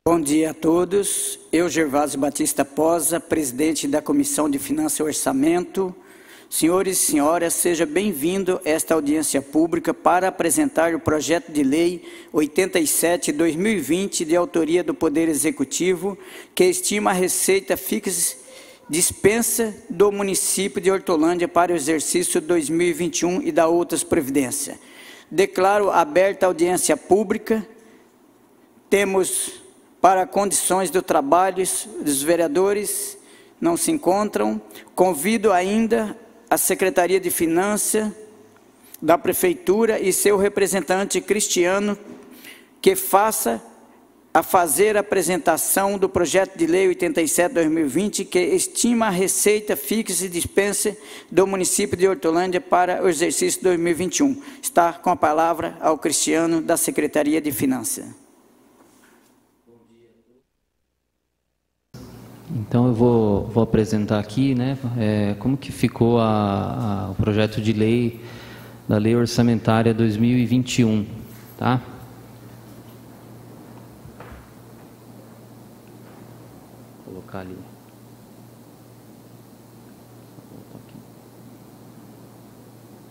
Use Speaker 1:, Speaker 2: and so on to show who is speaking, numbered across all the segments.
Speaker 1: Bom dia a todos. Eu, Gervásio Batista Posa, presidente da Comissão de Finanças e Orçamento. Senhores e senhoras, seja bem-vindo a esta audiência pública para apresentar o projeto de lei 87/2020, de autoria do Poder Executivo, que estima a receita fixa dispensa do município de Hortolândia para o exercício 2021 e da outras providências. Declaro aberta a audiência pública. Temos para condições do trabalho, os vereadores não se encontram. Convido ainda a Secretaria de Finanças da Prefeitura e seu representante Cristiano que fazer a apresentação do projeto de lei 87/2020, que estima a receita fixa e dispensa do município de Hortolândia para o exercício 2021. Está com a palavra ao Cristiano, da Secretaria de Finanças.
Speaker 2: Então eu vou apresentar aqui, né, como que ficou o projeto de lei da Lei Orçamentária 2021, tá? Vou colocar ali.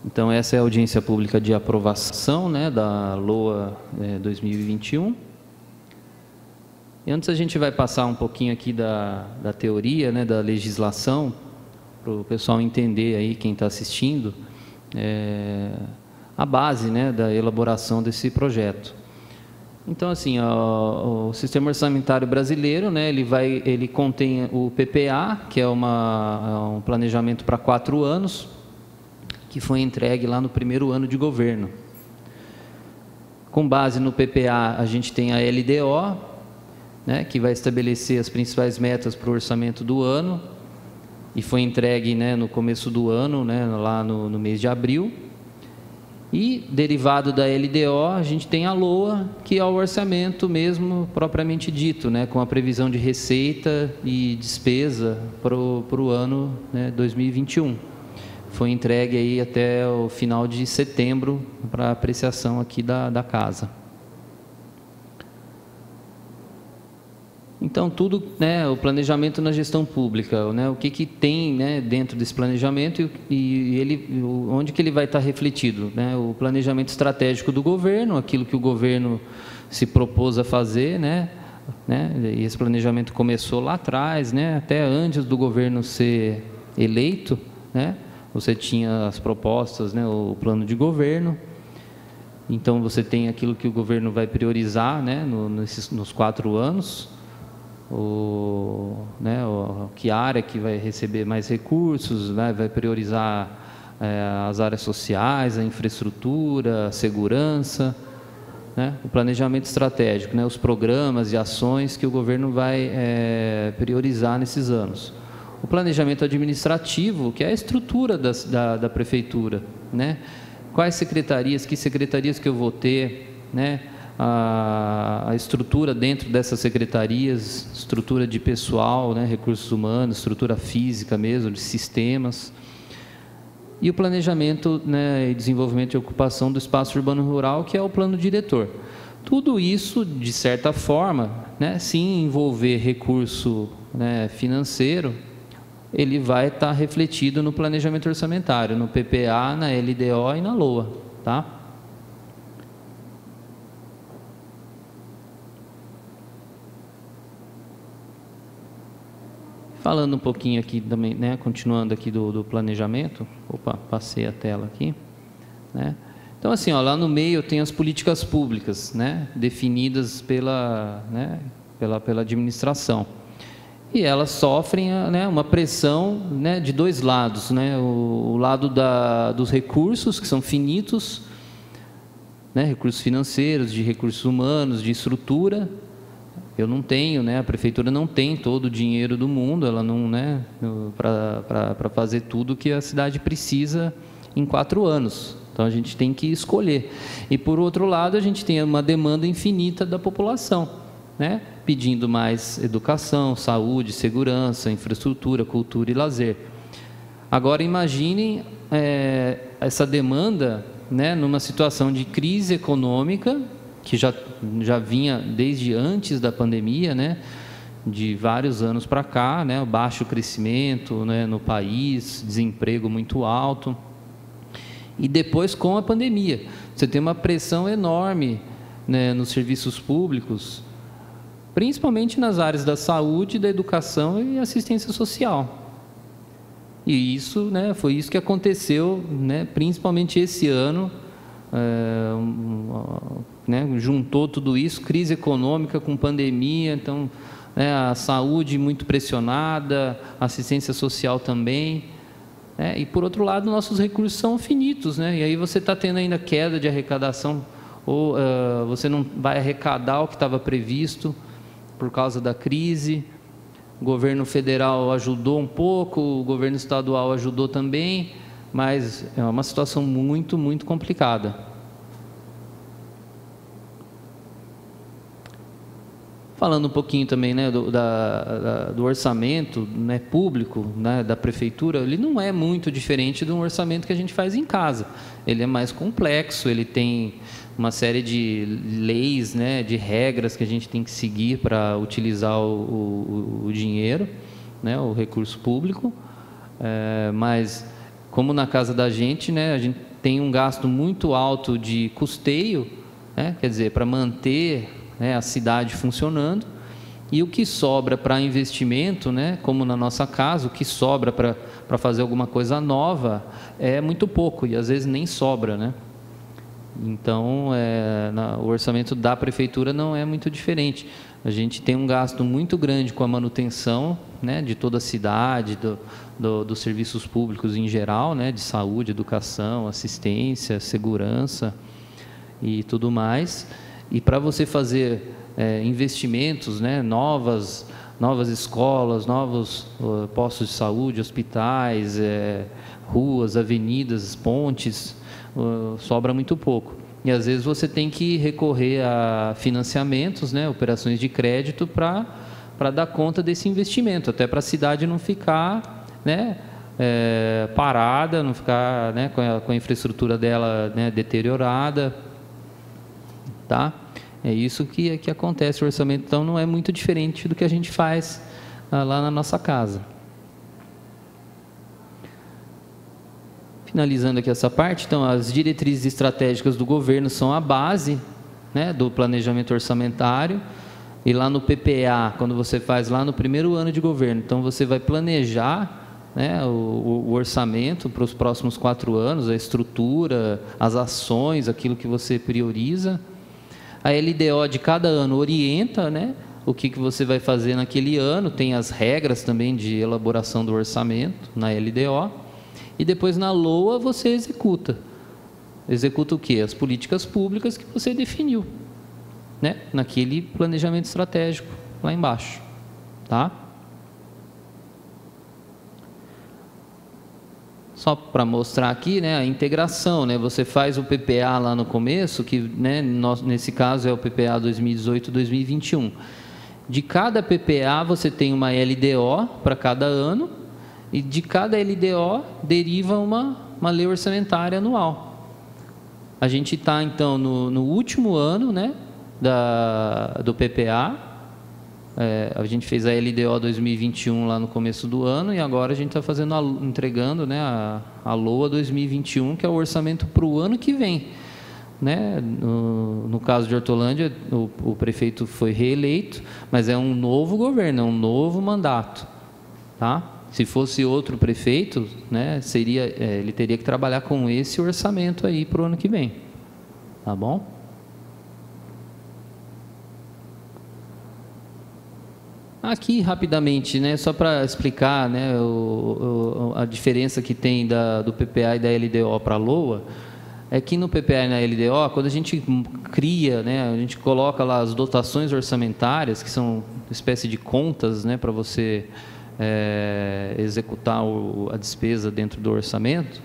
Speaker 2: Então essa é a audiência pública de aprovação, né, da LOA 2021. E antes a gente vai passar um pouquinho aqui da teoria, né, da legislação, para o pessoal entender aí, quem está assistindo, a base, né, da elaboração desse projeto. Então, assim, o Sistema Orçamentário Brasileiro, né, ele contém o PPA, que é um planejamento para 4 anos, que foi entregue lá no primeiro ano de governo. Com base no PPA, a gente tem a LDO, né, que vai estabelecer as principais metas para o orçamento do ano, e foi entregue, né, no começo do ano, né, lá no mês de abril. E, derivado da LDO, a gente tem a LOA, que é o orçamento mesmo propriamente dito, né, com a previsão de receita e despesa para o ano, né, 2021. Foi entregue aí até o final de setembro para apreciação aqui da casa. Então, tudo, né, o planejamento na gestão pública, né, o que tem, né, dentro desse planejamento e onde que ele vai estar refletido, né, o planejamento estratégico do governo, aquilo que o governo se propôs a fazer, né, e esse planejamento começou lá atrás, né, até antes do governo ser eleito, né, você tinha as propostas, né, o plano de governo. Então, você tem aquilo que o governo vai priorizar, né, nos 4 anos, que área que vai receber mais recursos, né, vai priorizar as áreas sociais, a infraestrutura, a segurança, né, o planejamento estratégico, né, os programas e ações que o governo vai priorizar nesses anos. O planejamento administrativo, que é a estrutura da prefeitura, né, quais secretarias, que secretarias que eu vou ter, né, a estrutura dentro dessas secretarias, estrutura de pessoal, né, recursos humanos, estrutura física mesmo, de sistemas. E o planejamento, né, e desenvolvimento e ocupação do espaço urbano rural, que é o plano diretor. Tudo isso, de certa forma, né, se envolver recurso, né, financeiro, ele vai estar refletido no planejamento orçamentário, no PPA, na LDO e na LOA, tá? Falando um pouquinho aqui também, né, continuando aqui do planejamento, passei a tela aqui, né? Então, assim, ó, lá no meio tem as políticas públicas, né, definidas pela administração. E elas sofrem, né, uma pressão, né, de 2 lados, né, o lado dos recursos, que são finitos, né, recursos financeiros, de recursos humanos, de estrutura. Eu não tenho, né, a prefeitura não tem todo o dinheiro do mundo, ela não, né, para fazer tudo que a cidade precisa em 4 anos. Então, a gente tem que escolher. E, por outro lado, a gente tem uma demanda infinita da população, né, pedindo mais educação, saúde, segurança, infraestrutura, cultura e lazer. Agora, imaginem essa demanda, né, numa situação de crise econômica, que já vinha desde antes da pandemia, né, de vários anos para cá, né, o baixo crescimento, né, no país, desemprego muito alto. E depois, com a pandemia, você tem uma pressão enorme, né, nos serviços públicos, principalmente nas áreas da saúde, da educação e assistência social. E isso, né, foi isso que aconteceu, né, principalmente esse ano, né, juntou tudo isso, crise econômica com pandemia, então, né, a saúde muito pressionada, a assistência social também, né, e por outro lado nossos recursos são finitos, né, e aí você está tendo ainda queda de arrecadação, ou você não vai arrecadar o que estava previsto por causa da crise. O governo federal ajudou um pouco, o governo estadual ajudou também, mas é uma situação muito, muito complicada. Falando um pouquinho também, né, do orçamento, né, público, né, da prefeitura, ele não é muito diferente de um orçamento que a gente faz em casa. Ele é mais complexo, ele tem uma série de leis, né, de regras que a gente tem que seguir para utilizar o dinheiro, né, o recurso público, mas como na casa da gente, né, a gente tem um gasto muito alto de custeio, né, quer dizer, para manter, né, a cidade funcionando, e o que sobra para investimento, né, como na nossa casa, o que sobra para fazer alguma coisa nova é muito pouco, e às vezes nem sobra, né? Então, o orçamento da prefeitura não é muito diferente. A gente tem um gasto muito grande com a manutenção, né, de toda a cidade, dos serviços públicos em geral, né, de saúde, educação, assistência, segurança e tudo mais. E para você fazer investimentos, né, novas escolas, novos postos de saúde, hospitais, ruas, avenidas, pontes, sobra muito pouco. E às vezes você tem que recorrer a financiamentos, né, operações de crédito para dar conta desse investimento, até para a cidade não ficar, né, parada, não ficar, né, com a infraestrutura dela, né, deteriorada, tá? É isso que acontece. O orçamento, então, não é muito diferente do que a gente faz lá na nossa casa. Finalizando aqui essa parte, então, as diretrizes estratégicas do governo são a base, né, do planejamento orçamentário, e lá no PPA, quando você faz lá no primeiro ano de governo, então você vai planejar, né, o orçamento para os próximos 4 anos, a estrutura, as ações, aquilo que você prioriza. A LDO de cada ano orienta, né, o que você vai fazer naquele ano, tem as regras também de elaboração do orçamento na LDO. E depois na LOA você executa. Executa o quê? As políticas públicas que você definiu, né, naquele planejamento estratégico lá embaixo, tá? Só para mostrar aqui, né, a integração, né, você faz o PPA lá no começo, que, né, nesse caso é o PPA 2018-2021. De cada PPA você tem uma LDO para cada ano, e de cada LDO deriva uma lei orçamentária anual. A gente está, então, no último ano, né, do PPA. A gente fez a LDO 2021 lá no começo do ano, e agora a gente está entregando, né, a LOA 2021, que é o orçamento para o ano que vem. Né? No caso de Hortolândia, o prefeito foi reeleito, mas é um novo governo, é um novo mandato, tá? Se fosse outro prefeito, né, ele teria que trabalhar com esse orçamento aí para o ano que vem, tá bom? Aqui rapidamente, né, só para explicar, né, a diferença que tem do PPA e da LDO para a LOA, é que no PPA e na LDO, quando a gente cria, né, a gente coloca lá as dotações orçamentárias, que são uma espécie de contas, né, para você executar a despesa dentro do orçamento,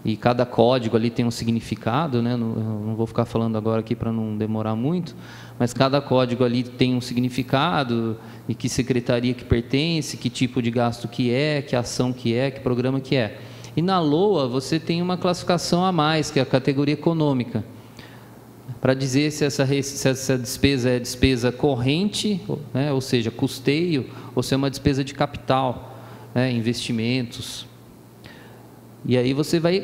Speaker 2: e cada código ali tem um significado, né? Não vou ficar falando agora aqui para não demorar muito, mas cada código ali tem um significado, e que secretaria que pertence, que tipo de gasto que ação que programa que é. E na LOA você tem uma classificação a mais, que é a categoria econômica. para dizer se essa despesa é despesa corrente, né, ou seja, custeio, ou se é uma despesa de capital, né, investimentos. E aí você vai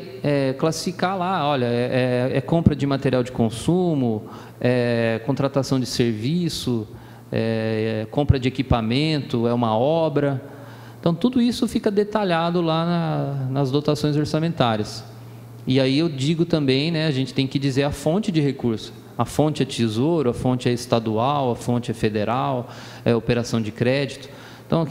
Speaker 2: classificar lá, olha, é compra de material de consumo, contratação de serviço, compra de equipamento, é uma obra. Então, tudo isso fica detalhado lá nas dotações orçamentárias. E aí eu digo também, né, a gente tem que dizer a fonte de recurso. A fonte é tesouro, a fonte é estadual, a fonte é federal, é operação de crédito. Então,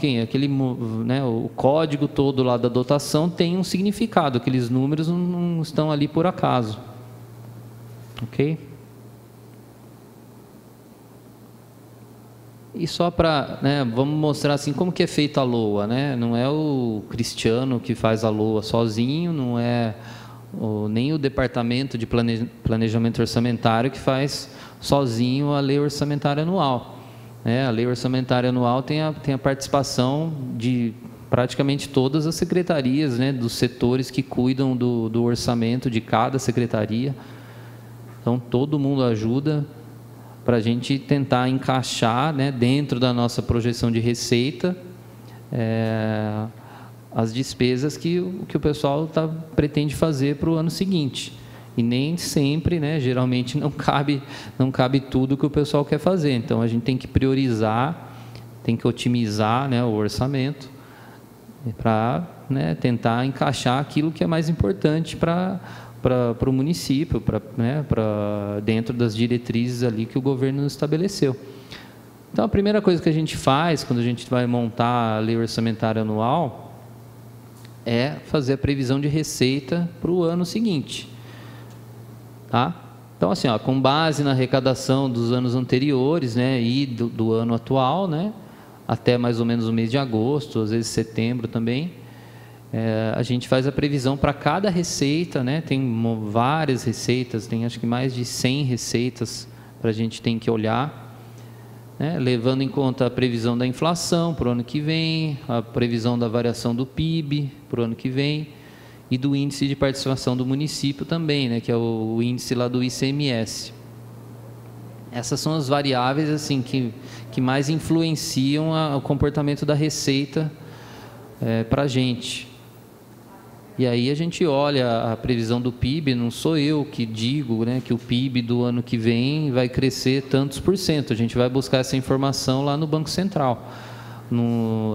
Speaker 2: né, o código todo lá da dotação tem um significado, aqueles números não estão ali por acaso. Ok? E só para, né, vamos mostrar assim como que é feita a LOA, né? Não é o Cristiano que faz a LOA sozinho, não é nem o departamento de planejamento orçamentário que faz sozinho a lei orçamentária anual. A lei orçamentária anual tem a participação de praticamente todas as secretarias, né, dos setores que cuidam do orçamento de cada secretaria. Então, todo mundo ajuda para a gente tentar encaixar, né, dentro da nossa projeção de receita, as despesas que o pessoal pretende fazer para o ano seguinte. E nem sempre, né, geralmente não cabe tudo que o pessoal quer fazer. Então, a gente tem que priorizar, tem que otimizar, né, o orçamento para, né, tentar encaixar aquilo que é mais importante para o município, né, dentro das diretrizes ali que o governo estabeleceu. Então, a primeira coisa que a gente faz quando a gente vai montar a lei orçamentária anual é fazer a previsão de receita para o ano seguinte. Tá? Então, assim, com base na arrecadação dos anos anteriores, né, e do ano atual, né, até mais ou menos o mês de agosto, às vezes setembro também, a gente faz a previsão para cada receita, né, tem várias receitas, tem acho que mais de 100 receitas para a gente tem que olhar, né, levando em conta a previsão da inflação para o ano que vem, a previsão da variação do PIB para o ano que vem, e do índice de participação do município também, né, que é o índice lá do ICMS. Essas são as variáveis assim, que mais influenciam o comportamento da receita para a gente. E aí a gente olha a previsão do PIB, não sou eu que digo, né, que o PIB do ano que vem vai crescer tantos por cento, a gente vai buscar essa informação lá no Banco Central.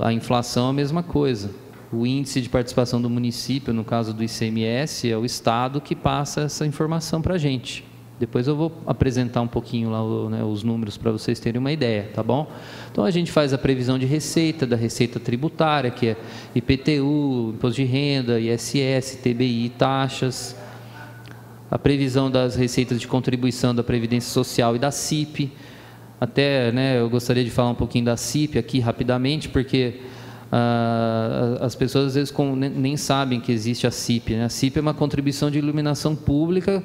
Speaker 2: A inflação é a mesma coisa. O índice de participação do município, no caso do ICMS, é o Estado que passa essa informação para a gente. Depois eu vou apresentar um pouquinho lá, né, os números para vocês terem uma ideia, tá bom? Então, a gente faz a previsão de receita, da receita tributária, que é IPTU, Imposto de Renda, ISS, TBI, taxas. A previsão das receitas de contribuição da Previdência Social e da CIP. Até, né, eu gostaria de falar um pouquinho da CIP aqui rapidamente, porque as pessoas às vezes nem sabem que existe a CIP, né? A CIP é uma contribuição de iluminação pública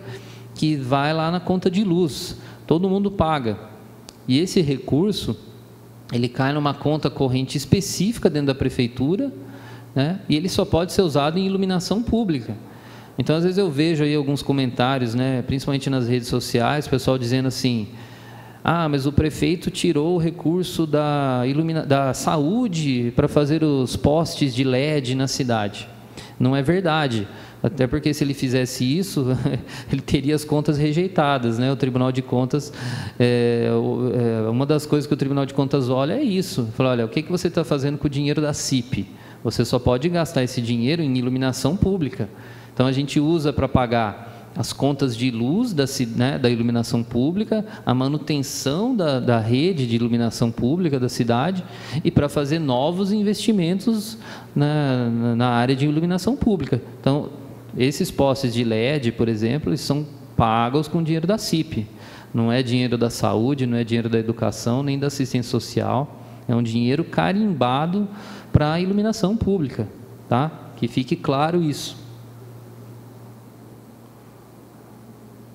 Speaker 2: que vai lá na conta de luz, todo mundo paga, e esse recurso ele cai numa conta corrente específica dentro da prefeitura, né? E ele só pode ser usado em iluminação pública. Então, às vezes eu vejo aí alguns comentários, né, principalmente nas redes sociais, o pessoal dizendo assim: mas o prefeito tirou o recurso da saúde para fazer os postes de LED na cidade. Não é verdade, até porque se ele fizesse isso, ele teria as contas rejeitadas, né? O Tribunal de Contas, uma das coisas que o Tribunal de Contas olha é isso, fala: olha, o que você está fazendo com o dinheiro da CIP? Você só pode gastar esse dinheiro em iluminação pública. Então, a gente usa para pagar as contas de luz da iluminação pública, a manutenção da rede de iluminação pública da cidade e para fazer novos investimentos na área de iluminação pública. Então, esses postes de LED, por exemplo, eles são pagos com dinheiro da CIP. Não é dinheiro da saúde, não é dinheiro da educação, nem da assistência social. É um dinheiro carimbado para a iluminação pública, tá? Que fique claro isso.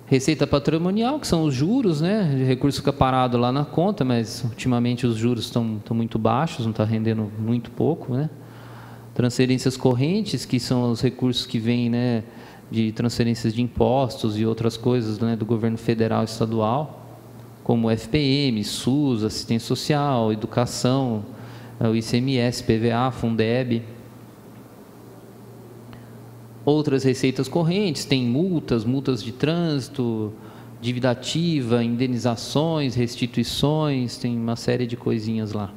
Speaker 2: Receita patrimonial, que são os juros, né? O recurso fica parado lá na conta, mas ultimamente os juros estão muito baixos, não está rendendo muito pouco, né? Transferências correntes, que são os recursos que vêm, né, de transferências de impostos e outras coisas, né, do governo federal e estadual, como FPM, SUS, assistência social, educação, o ICMS, PVA, Fundeb. Outras receitas correntes, tem multas de trânsito, dívida ativa, indenizações, restituições, tem uma série de coisinhas lá.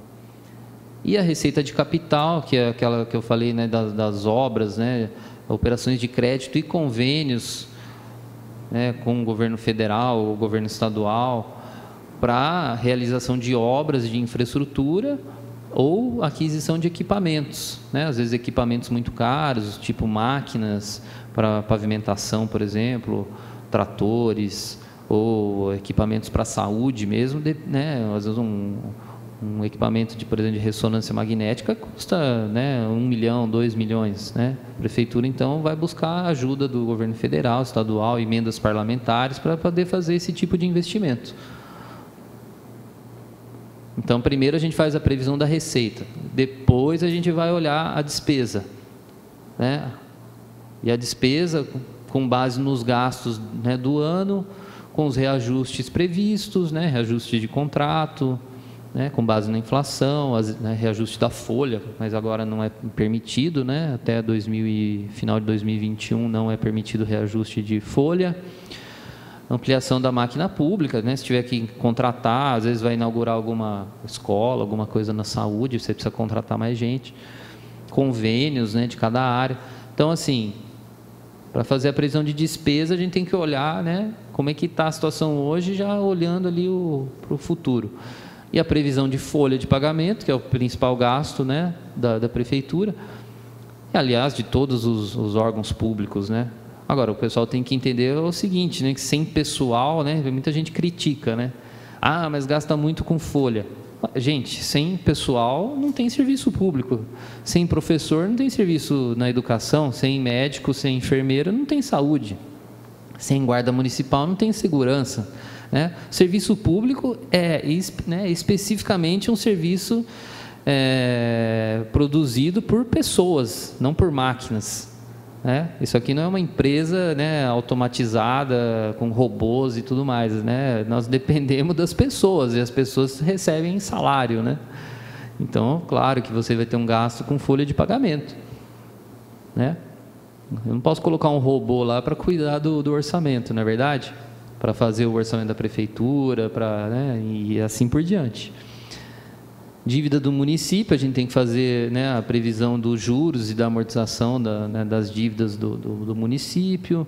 Speaker 2: E a receita de capital, que é aquela que eu falei, né, das obras, né, operações de crédito e convênios, né, com o governo federal ou o governo estadual, para realização de obras de infraestrutura ou aquisição de equipamentos, né, às vezes equipamentos muito caros, tipo máquinas para pavimentação, por exemplo, tratores, ou equipamentos para saúde mesmo, né, às vezes um equipamento, por exemplo, de ressonância magnética custa, né, 1 milhão, 2 milhões. Né? A prefeitura, então, vai buscar a ajuda do governo federal, estadual, emendas parlamentares, para poder fazer esse tipo de investimento. Então, primeiro a gente faz a previsão da receita, depois a gente vai olhar a despesa. Né? E a despesa, com base nos gastos, né, do ano, com os reajustes previstos, né, reajuste de contrato, né, com base na inflação, né, reajuste da folha, mas agora não é permitido, né, até final de 2021 não é permitido reajuste de folha. Ampliação da máquina pública, né, se tiver que contratar, às vezes vai inaugurar alguma escola, alguma coisa na saúde, você precisa contratar mais gente. Convênios, né, de cada área. Então, assim, para fazer a previsão de despesa, a gente tem que olhar, né, como é que está a situação hoje, já olhando ali para o futuro. E a previsão de folha de pagamento, que é o principal gasto, né, da prefeitura, e, aliás, de todos os órgãos públicos. Né? Agora, o pessoal tem que entender o seguinte, né, que sem pessoal, né, muita gente critica, né? Ah, mas gasta muito com folha. Gente, sem pessoal não tem serviço público, sem professor não tem serviço na educação, sem médico, sem enfermeira não tem saúde, sem guarda municipal não tem segurança. Né? Serviço público é, né, especificamente um serviço produzido por pessoas, não por máquinas. Né? Isso aqui não é uma empresa, né, automatizada, com robôs e tudo mais. Né? Nós dependemos das pessoas, e as pessoas recebem salário. Né? Então, claro que você vai ter um gasto com folha de pagamento. Né? Eu não posso colocar um robô lá para cuidar do orçamento, não é verdade? Para fazer o orçamento da prefeitura, né, e assim por diante. Dívida do município, a gente tem que fazer, né, a previsão dos juros e da amortização né, das dívidas do município,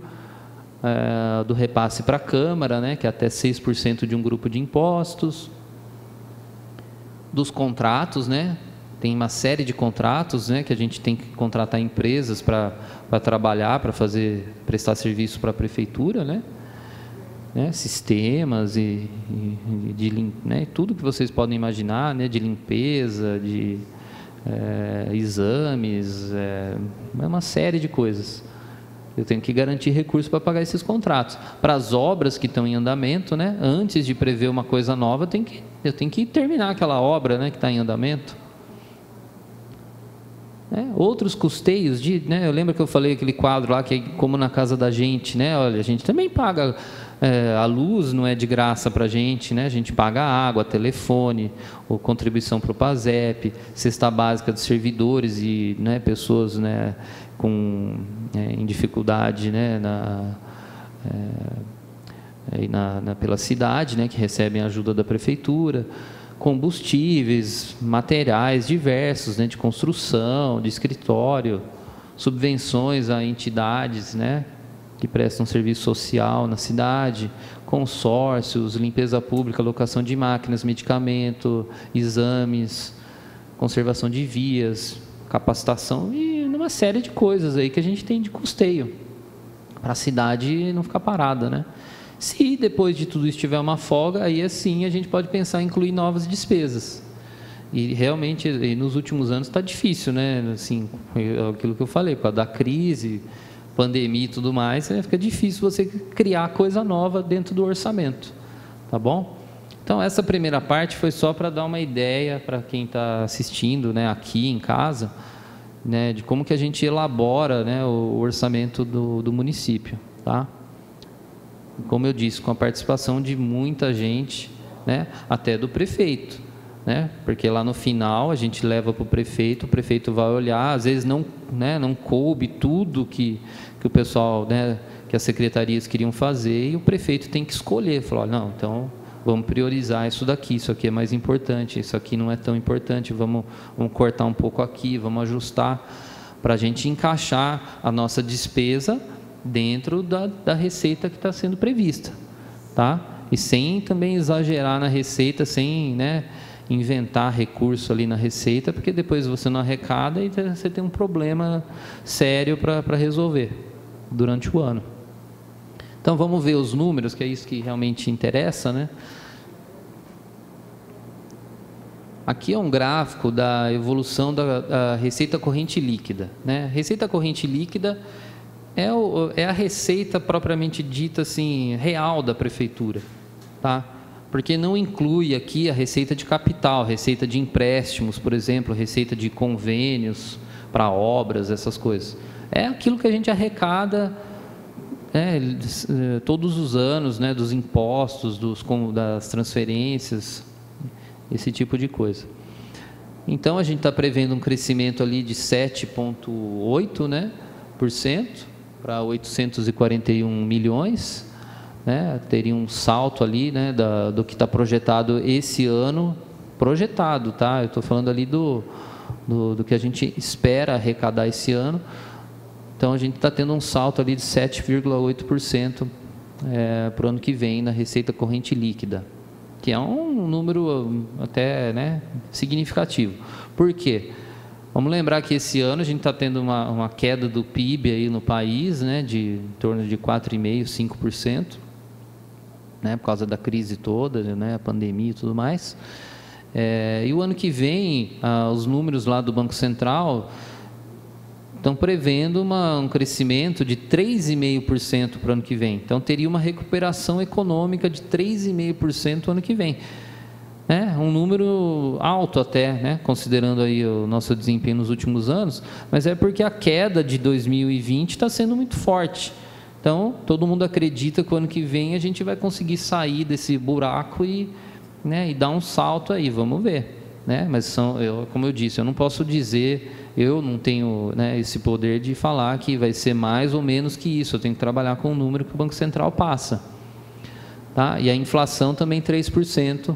Speaker 2: do repasse para a Câmara, né, que é até 6% de um grupo de impostos, dos contratos, né, tem uma série de contratos, né, que a gente tem que contratar empresas para trabalhar, para prestar serviço para a prefeitura, né, sistemas né, tudo que vocês podem imaginar, né, de limpeza, de exames, uma série de coisas. Eu tenho que garantir recursos para pagar esses contratos. Para as obras que estão em andamento, né, antes de prever uma coisa nova, eu tenho que terminar aquela obra, né, que está em andamento. Outros custeios, né, eu lembro que eu falei aquele quadro lá, que é como na casa da gente, né, olha, a gente também paga, a luz não é de graça para a gente, né, a gente paga água, telefone, ou contribuição para o PASEP, cesta básica dos servidores e, né, pessoas, né, em dificuldade, né, pela cidade, né, que recebem ajuda da prefeitura, combustíveis, materiais diversos, né, de construção, de escritório, subvenções a entidades, né, que prestam serviço social na cidade, consórcios, limpeza pública, locação de máquinas, medicamento, exames, conservação de vias, capacitação e uma série de coisas aí que a gente tem de custeio para a cidade não ficar parada, né? Se depois de tudo isso tiver uma folga, aí assim a gente pode pensar em incluir novas despesas. E realmente, nos últimos anos está difícil, né? Assim, aquilo que eu falei, por causa da crise, pandemia e tudo mais, fica difícil você criar coisa nova dentro do orçamento, tá bom? Então, essa primeira parte foi só para dar uma ideia para quem está assistindo, né, aqui em casa, né, de como que a gente elabora, né, o orçamento do município, tá? Como eu disse, com a participação de muita gente, né, até do prefeito, né, porque lá no final a gente leva para o prefeito vai olhar, às vezes não, né, não coube tudo que o pessoal, né, que as secretarias queriam fazer, e o prefeito tem que escolher, falar, não, então vamos priorizar isso daqui, isso aqui é mais importante, isso aqui não é tão importante, vamos cortar um pouco aqui, vamos ajustar, para a gente encaixar a nossa despesa dentro da receita que está sendo prevista, tá? E sem também exagerar na receita, sem, né, inventar recurso ali na receita, porque depois você não arrecada e você tem um problema sério para resolver durante o ano. Então vamos ver os números, que é isso que realmente interessa, né? Aqui é um gráfico da evolução da receita corrente líquida, né? Receita corrente líquida é a receita propriamente dita, assim, real da prefeitura, tá? Porque não inclui aqui a receita de capital, receita de empréstimos, por exemplo, receita de convênios para obras, essas coisas. É aquilo que a gente arrecada, né, todos os anos, né, dos impostos, das transferências, esse tipo de coisa. Então a gente está prevendo um crescimento ali de 7,8%, né, para 841 milhões, né, teria um salto ali, né, do que está projetado esse ano, projetado, tá? Eu estou falando ali do que a gente espera arrecadar esse ano. Então a gente está tendo um salto ali de 7,8% para o ano que vem na receita corrente líquida, que é um número até, né, significativo. Por quê? Vamos lembrar que esse ano a gente está tendo uma queda do PIB aí no país, né, de em torno de 4,5%, 5%, né, por causa da crise toda, né, a pandemia e tudo mais. E o ano que vem, os números lá do Banco Central estão prevendo um crescimento de 3,5% para o ano que vem. Então, teria uma recuperação econômica de 3,5% no ano que vem. Um número alto até, né, considerando aí o nosso desempenho nos últimos anos, mas é porque a queda de 2020 está sendo muito forte. Então, todo mundo acredita que o ano que vem a gente vai conseguir sair desse buraco e dar um salto aí, vamos ver. Né? Mas, como eu disse, eu não posso dizer, eu não tenho, né, esse poder de falar que vai ser mais ou menos que isso, eu tenho que trabalhar com o número que o Banco Central passa. Tá? E a inflação também 3%.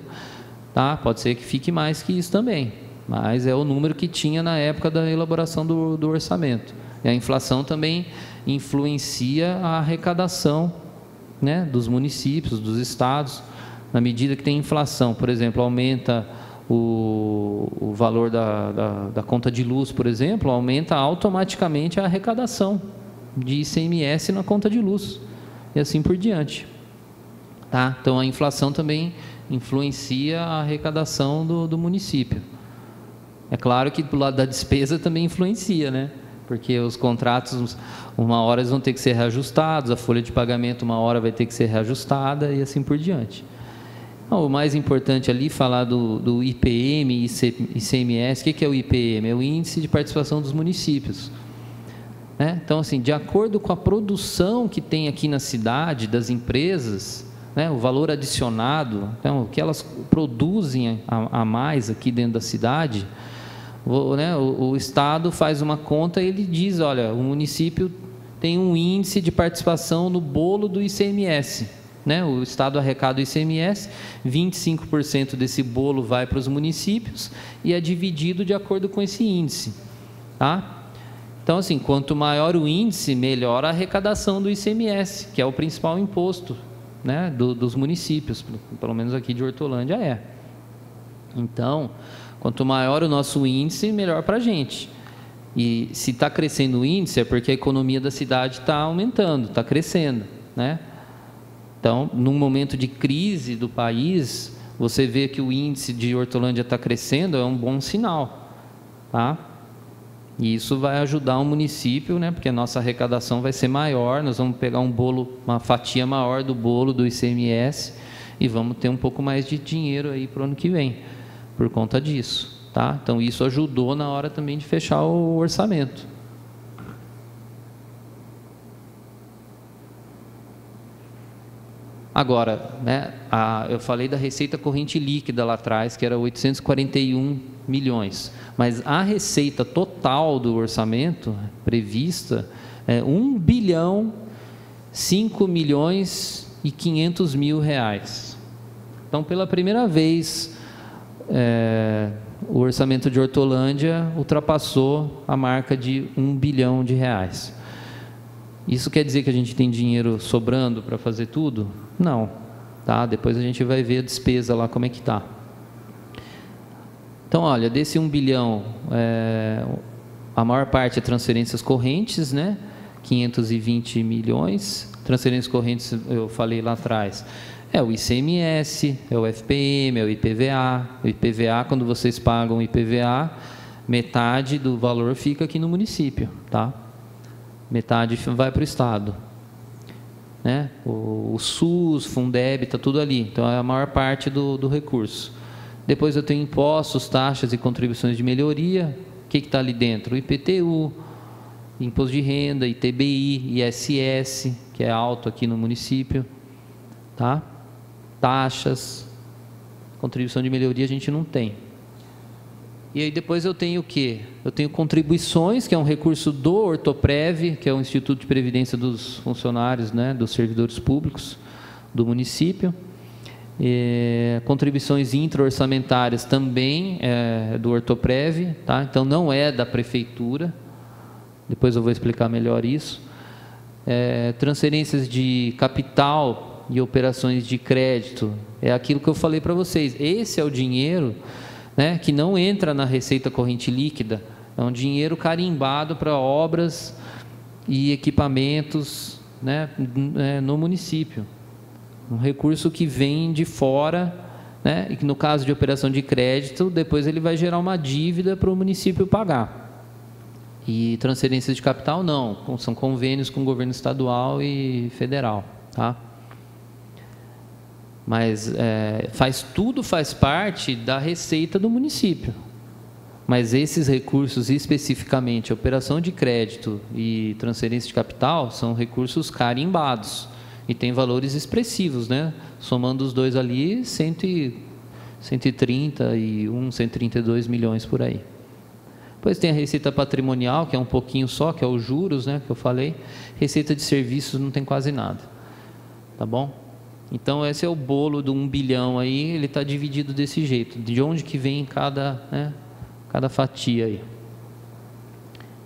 Speaker 2: Tá? Pode ser que fique mais que isso também, mas é o número que tinha na época da elaboração do orçamento. E a inflação também influencia a arrecadação, né, dos municípios, dos estados, na medida que tem inflação. Por exemplo, aumenta o valor da conta de luz, por exemplo, aumenta automaticamente a arrecadação de ICMS na conta de luz, e assim por diante. Tá? Então, a inflação também influencia a arrecadação do município. É claro que do lado da despesa também influencia, né? Porque os contratos, uma hora eles vão ter que ser reajustados, a folha de pagamento uma hora vai ter que ser reajustada e assim por diante. Então, o mais importante ali, falar do IPM e ICMS. O que é o IPM? É o Índice de Participação dos Municípios. Né? Então, assim, de acordo com a produção que tem aqui na cidade, das empresas, né, o valor adicionado, então, o que elas produzem a mais aqui dentro da cidade, o Estado faz uma conta e ele diz, olha, o município tem um índice de participação no bolo do ICMS. Né? O Estado arrecada o ICMS, 25% desse bolo vai para os municípios e é dividido de acordo com esse índice. Tá? Então, assim, quanto maior o índice, melhor a arrecadação do ICMS, que é o principal imposto, né, dos municípios, pelo menos aqui de Hortolândia é. Então, quanto maior o nosso índice, melhor para a gente. E se está crescendo o índice, é porque a economia da cidade está aumentando, está crescendo. Né? Então, num momento de crise do país, você vê que o índice de Hortolândia está crescendo, é um bom sinal. Tá? E isso vai ajudar o município, né, porque a nossa arrecadação vai ser maior, nós vamos pegar um bolo, uma fatia maior do bolo do ICMS e vamos ter um pouco mais de dinheiro aí para o ano que vem, por conta disso. tá? Então, isso ajudou na hora também de fechar o orçamento. Agora, né, eu falei da receita corrente líquida lá atrás, que era 841 milhões, mas a receita total do orçamento prevista é 1 bilhão 5 milhões e 500 mil reais. Então, pela primeira vez, o orçamento de Hortolândia ultrapassou a marca de 1 bilhão de reais. Isso quer dizer que a gente tem dinheiro sobrando para fazer tudo? Não, tá? Depois a gente vai ver a despesa lá, como é que está. Então, olha, desse 1 bilhão, a maior parte é transferências correntes, né? 520 milhões. Transferências correntes, eu falei lá atrás, é o ICMS, é o FPM, é o IPVA. O IPVA, quando vocês pagam o IPVA, metade do valor fica aqui no município, tá? Metade vai para o Estado, né? O SUS, Fundeb, está tudo ali. Então, é a maior parte do recurso. Depois eu tenho impostos, taxas e contribuições de melhoria. O que está ali dentro? O IPTU, Imposto de Renda, ITBI, ISS, que é alto aqui no município, tá? Taxas, contribuição de melhoria a gente não tem. E aí depois eu tenho o quê? Eu tenho contribuições, que é um recurso do Hortoprev, que é o Instituto de Previdência dos Funcionários, né, dos servidores públicos do município. Contribuições intra-orçamentárias também do Hortoprev, tá? Então não é da prefeitura. Depois eu vou explicar melhor isso. Transferências de capital e operações de crédito, é aquilo que eu falei para vocês. Esse é o dinheiro, né, que não entra na receita corrente líquida, é um dinheiro carimbado para obras e equipamentos, né, no município. Um recurso que vem de fora, né, e que no caso de operação de crédito, depois ele vai gerar uma dívida para o município pagar. E transferências de capital não, são convênios com o governo estadual e federal, tá? Mas tudo faz parte da receita do município. Mas esses recursos, especificamente, operação de crédito e transferência de capital, são recursos carimbados e tem valores expressivos, né? Somando os dois ali, 131, 132 milhões por aí. Depois tem a receita patrimonial, que é um pouquinho só, que é os juros, né, que eu falei. Receita de serviços não tem quase nada, tá bom? Então, esse é o bolo do 1 bilhão aí, ele está dividido desse jeito, de onde que vem cada fatia aí.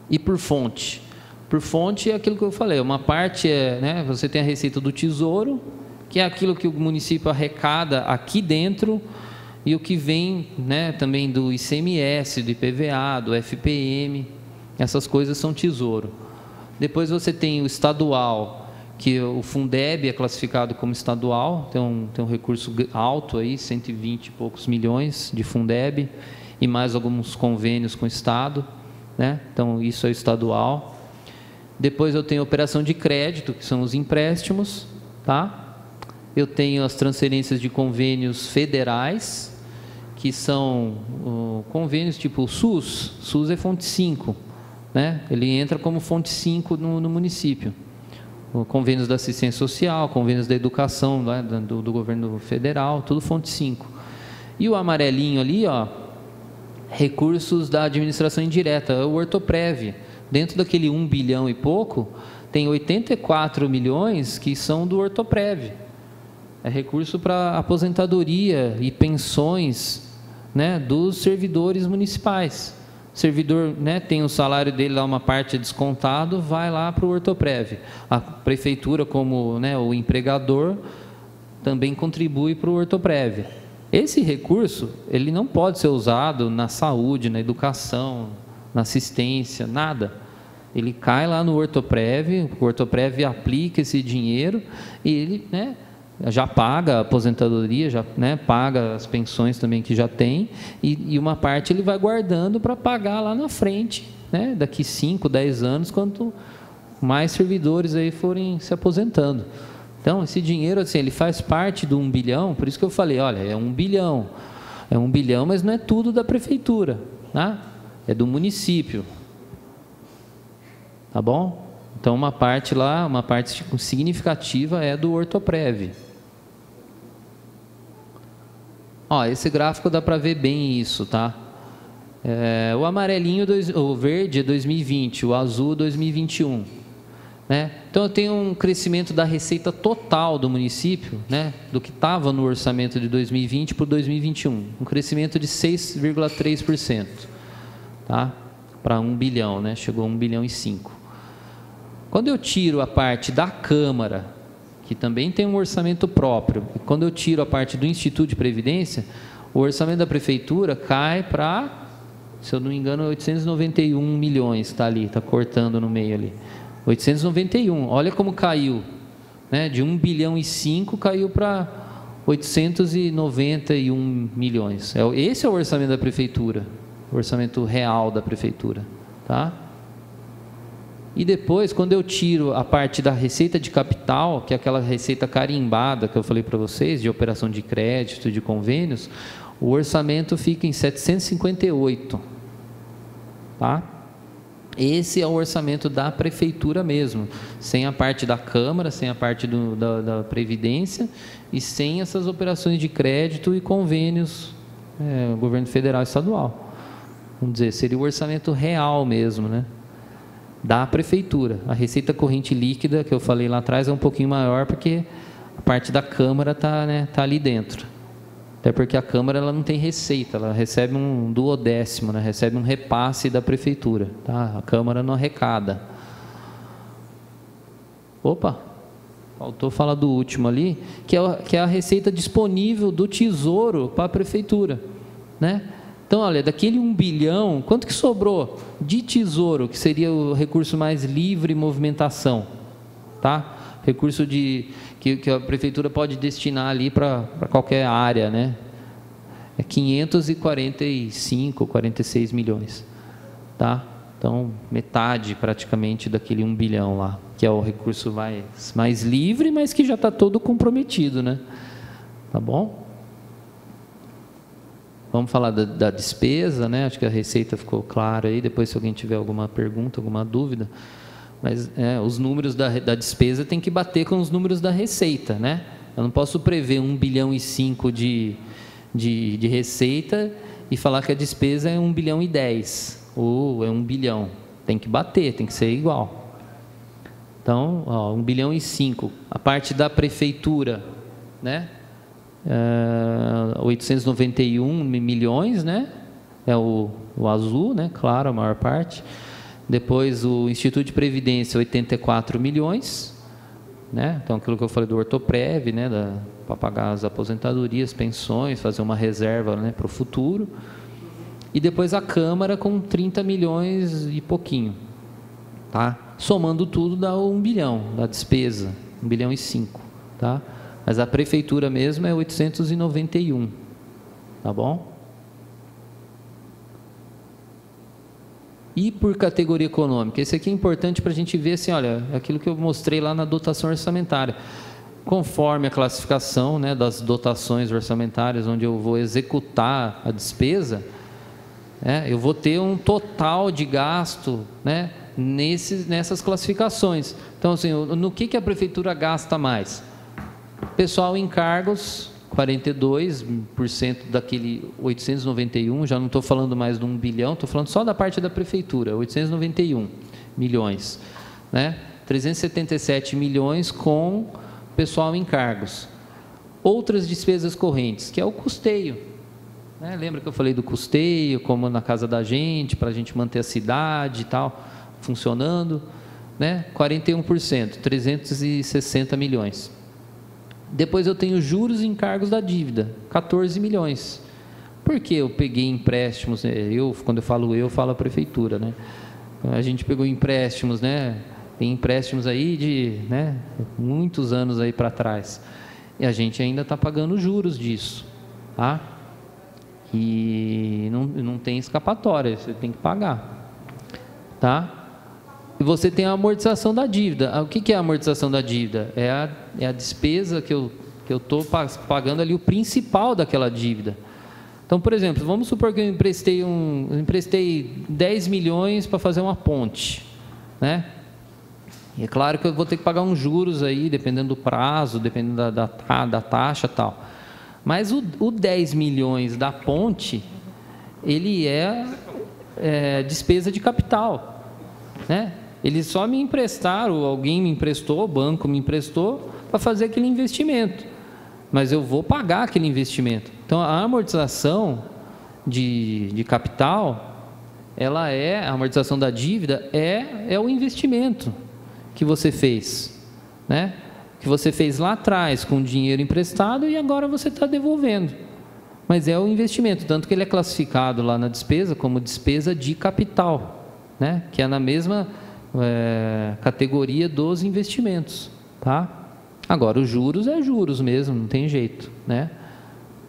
Speaker 2: E por fonte? Por fonte é aquilo que eu falei, uma parte você tem a receita do Tesouro, que é aquilo que o município arrecada aqui dentro, e o que vem, né, também do ICMS, do IPVA, do FPM, essas coisas são Tesouro. Depois você tem o estadual, que o Fundeb é classificado como estadual, tem um recurso alto aí, 120 e poucos milhões de Fundeb, e mais alguns convênios com o Estado, né? Então isso é estadual. Depois eu tenho a operação de crédito, que são os empréstimos, tá? Eu tenho as transferências de convênios federais, que são convênios tipo o SUS. SUS é fonte 5, né? Ele entra como fonte 5 no município. Convênios da assistência social, convênios da educação, né, do governo federal, tudo fonte 5. E o amarelinho ali, ó, recursos da administração indireta, é o Hortoprev. Dentro daquele 1 bilhão e pouco, tem 84 milhões que são do Hortoprev. É recurso para aposentadoria e pensões, né, dos servidores municipais. O servidor, né, tem o salário dele lá, uma parte descontado, vai lá para o Hortoprev. A prefeitura, como, né, o empregador, também contribui para o Hortoprev. Esse recurso, ele não pode ser usado na saúde, na educação, na assistência, nada. Ele cai lá no Hortoprev, o Hortoprev aplica esse dinheiro e ele, né, já paga a aposentadoria, já, né, paga as pensões também que já tem, e uma parte ele vai guardando para pagar lá na frente, né, daqui 5, 10 anos, quanto mais servidores aí forem se aposentando. Então, esse dinheiro, assim, ele faz parte do 1 bilhão, por isso que eu falei, olha, é 1 bilhão. É 1 bilhão, mas não é tudo da prefeitura, tá? É do município. Tá bom? Então, uma parte lá, uma parte significativa é do Ortoprev. Ó, esse gráfico dá para ver bem isso, tá? O amarelinho, o verde é 2020, o azul 2021. Né? Então, eu tenho um crescimento da receita total do município, né? Do que estava no orçamento de 2020 para 2021. Um crescimento de 6,3%. Tá? Para 1 bilhão, né? Chegou a 1 bilhão e 5. Quando eu tiro a parte da Câmara, que também tem um orçamento próprio, e quando eu tiro a parte do Instituto de Previdência, o orçamento da Prefeitura cai para, se eu não me engano, 891 milhões, está ali, está cortando no meio ali. 891, olha como caiu, né? De 1 bilhão e 5 caiu para 891 milhões. Esse é o orçamento da Prefeitura, o orçamento real da Prefeitura, tá? E depois, quando eu tiro a parte da receita de capital, que é aquela receita carimbada que eu falei para vocês, de operação de crédito, de convênios, o orçamento fica em 758. Tá? Esse é o orçamento da prefeitura mesmo, sem a parte da Câmara, sem a parte da Previdência e sem essas operações de crédito e convênios, governo federal e estadual. Vamos dizer, seria o orçamento real mesmo, né? Da prefeitura. A receita corrente líquida, que eu falei lá atrás, é um pouquinho maior, porque a parte da Câmara está, né, tá ali dentro. Até porque a Câmara ela não tem receita, ela recebe um duodécimo, né, recebe um repasse da prefeitura. Tá? A Câmara não arrecada. Opa, faltou falar do último ali, que é a receita disponível do Tesouro para a prefeitura, né? Então, olha, daquele 1 bilhão, quanto que sobrou de tesouro, que seria o recurso mais livre em movimentação? Tá? Recurso que a prefeitura pode destinar ali para qualquer área, né? É 545, 46 milhões. Tá? Então, metade praticamente daquele 1 bilhão lá, que é o recurso mais livre, mas que já está todo comprometido, né? Tá bom? Vamos falar da despesa, né? Acho que a receita ficou clara aí. Depois, se alguém tiver alguma pergunta, alguma dúvida. Mas os números da despesa tem que bater com os números da receita, né? Eu não posso prever 1 bilhão e 5 de receita e falar que a despesa é 1 bilhão e 10 ou é 1 bilhão. Tem que bater, tem que ser igual. Então, ó, 1 bilhão e 5. A parte da prefeitura, né? 891 milhões, né? É o azul, né? Claro, a maior parte. Depois o Instituto de Previdência, 84 milhões, né? Então aquilo que eu falei do Ortoprev, né? Para pagar as aposentadorias, pensões, fazer uma reserva, né? Para o futuro. E depois a Câmara com 30 milhões e pouquinho, tá? Somando tudo dá 1 bilhão da despesa, 1 bilhão e 5, tá? Mas a prefeitura mesmo é 891, tá bom? E por categoria econômica, esse aqui é importante para a gente ver assim, olha, aquilo que eu mostrei lá na dotação orçamentária. Conforme a classificação, né, das dotações orçamentárias, onde eu vou executar a despesa, eu vou ter um total de gasto, né, nessas classificações. Então, assim, no que a prefeitura gasta mais? Pessoal em cargos, 42% daquele 891, já não estou falando mais de 1 bilhão, estou falando só da parte da prefeitura, 891 milhões, né? 377 milhões com pessoal em cargos. Outras despesas correntes, que é o custeio, né? Lembra que eu falei do custeio, como na casa da gente, para a gente manter a cidade e tal, funcionando, né? 41%, 360 milhões. Depois eu tenho juros e encargos da dívida, 14 milhões. Por que eu peguei empréstimos? Quando eu falo a prefeitura, né? A gente pegou empréstimos, né? Tem empréstimos aí de, né, muitos anos aí para trás. E a gente ainda está pagando juros disso, tá? E não tem escapatória, você tem que pagar, tá? E você tem a amortização da dívida. O que é a amortização da dívida? É a despesa que eu estou pagando ali, o principal daquela dívida, Então, por exemplo, vamos supor que eu emprestei 10 milhões para fazer uma ponte, né? E é claro que eu vou ter que pagar uns juros aí, dependendo do prazo, dependendo da taxa e tal. Mas o 10 milhões da ponte, ele é despesa de capital, né? Eles só me emprestaram, alguém me emprestou, o banco me emprestou para fazer aquele investimento. Mas eu vou pagar aquele investimento. Então, a amortização de capital, a amortização da dívida é o investimento que você fez, né? Que você fez lá atrás com dinheiro emprestado e agora você está devolvendo. Mas é o investimento, tanto que ele é classificado lá na despesa como despesa de capital, né? Que é na mesma categoria dos investimentos, tá? Agora, os juros é juros mesmo, não tem jeito, né?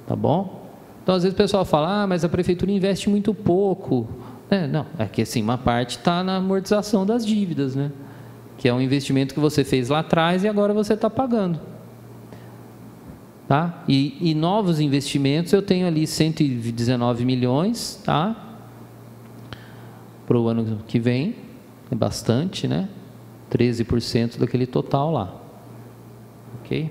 Speaker 2: Tá bom? Então, às vezes o pessoal fala, mas a prefeitura investe muito pouco. Não, é que assim, uma parte está na amortização das dívidas, né? Que é um investimento que você fez lá atrás e agora você está pagando. Tá? E novos investimentos, eu tenho ali 119 milhões, tá? Para o ano que vem, é bastante, né? 13% daquele total lá. Ok?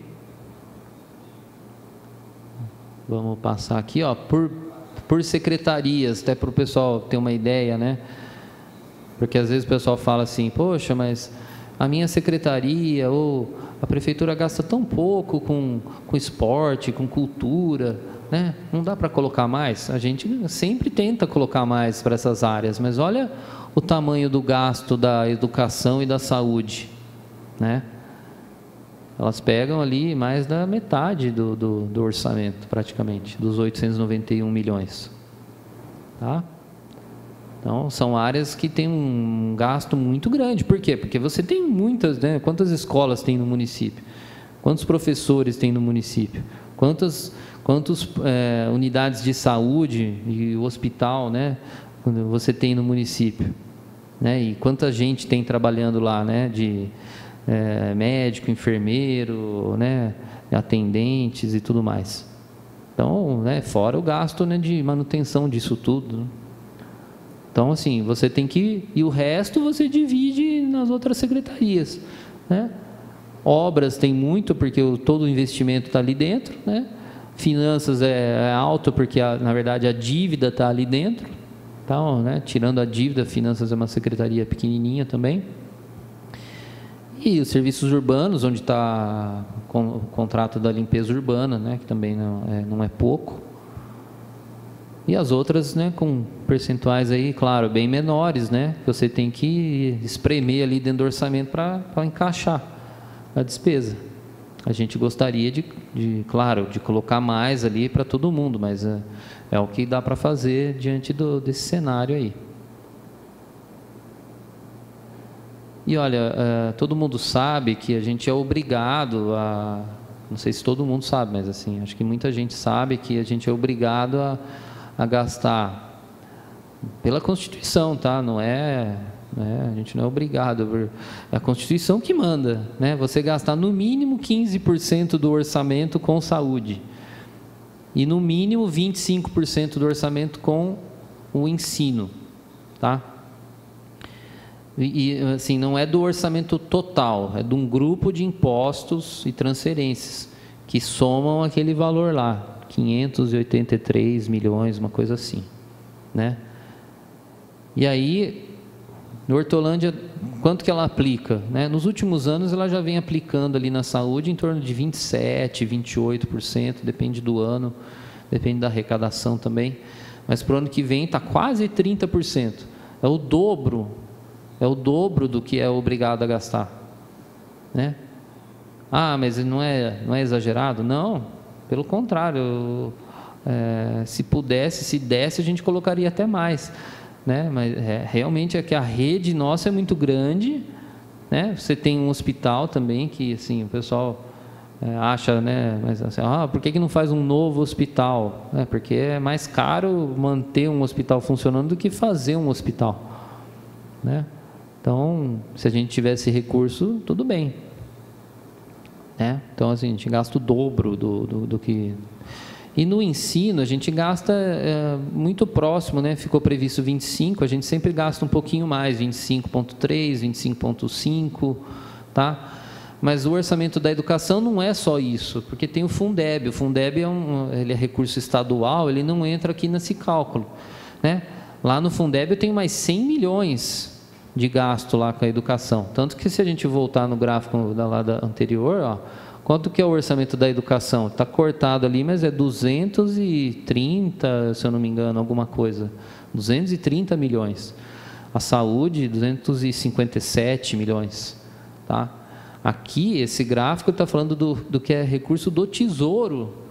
Speaker 2: Vamos passar aqui, ó, por secretarias, até para o pessoal ter uma ideia, né? Porque às vezes o pessoal fala assim, poxa, mas a minha secretaria ou a prefeitura gasta tão pouco com esporte, com cultura, né? Não dá para colocar mais? A gente sempre tenta colocar mais para essas áreas, mas olha o tamanho do gasto da educação e da saúde, né? Elas pegam ali mais da metade do orçamento, praticamente, dos 891 milhões. Tá? Então, são áreas que têm um gasto muito grande. Por quê? Porque você tem muitas, né? Quantas escolas tem no município? Quantos professores tem no município? Quantas unidades de saúde e hospital, né? Você tem no município? Né? E quanta gente tem trabalhando lá, né? De médico, enfermeiro, né, atendentes e tudo mais. Então, né, fora o gasto, né, de manutenção disso tudo, né? Então, assim, você tem que... E o resto você divide nas outras secretarias, né? Obras tem muito, porque todo o investimento está ali dentro, né? Finanças é alto, porque, na verdade, a dívida está ali dentro. Então, né, tirando a dívida, finanças é uma secretaria pequenininha também. E os serviços urbanos, onde está o contrato da limpeza urbana, né, que também não é pouco. E as outras, né, com percentuais aí, claro, bem menores, né, que você tem que espremer ali dentro do orçamento para encaixar a despesa. A gente gostaria claro, de colocar mais ali para todo mundo, mas é o que dá para fazer diante desse cenário aí. E olha, todo mundo sabe que a gente é obrigado não sei se todo mundo sabe, mas assim, acho que muita gente sabe que a gente é obrigado a gastar pela Constituição, tá? Não é, né? A gente não é obrigado, é a Constituição que manda, né? Você gastar no mínimo 15% do orçamento com saúde e no mínimo 25% do orçamento com o ensino, tá? E assim, não é do orçamento total, é de um grupo de impostos e transferências que somam aquele valor lá, 583 milhões, uma coisa assim, né? E aí, no Hortolândia, quanto que ela aplica, né? Nos últimos anos ela já vem aplicando ali na saúde em torno de 27%, 28%, depende do ano, depende da arrecadação também, mas para o ano que vem está quase 30%, é o dobro do que é obrigado a gastar, né? Mas não é exagerado? Não, pelo contrário, se desse, a gente colocaria até mais, né? Mas realmente é que a rede nossa é muito grande, né? Você tem um hospital também que, assim, o pessoal acha, né? Mas assim, por que não faz um novo hospital? Porque é mais caro manter um hospital funcionando do que fazer um hospital, né? Então, se a gente tivesse recurso, tudo bem, né? Então, assim, a gente gasta o dobro do que... E no ensino, a gente gasta muito próximo, né? Ficou previsto 25, a gente sempre gasta um pouquinho mais, 25,3, 25,5, tá? Mas o orçamento da educação não é só isso, porque tem o Fundeb. O Fundeb ele é recurso estadual, ele não entra aqui nesse cálculo, né? Lá no Fundeb eu tenho mais 100 milhões de gasto lá com a educação. Tanto que se a gente voltar no gráfico lá anterior, ó, quanto que é o orçamento da educação? Está cortado ali, mas é 230, se eu não me engano, alguma coisa. 230 milhões. A saúde, 257 milhões. Tá? Aqui, esse gráfico está falando do que é recurso do Tesouro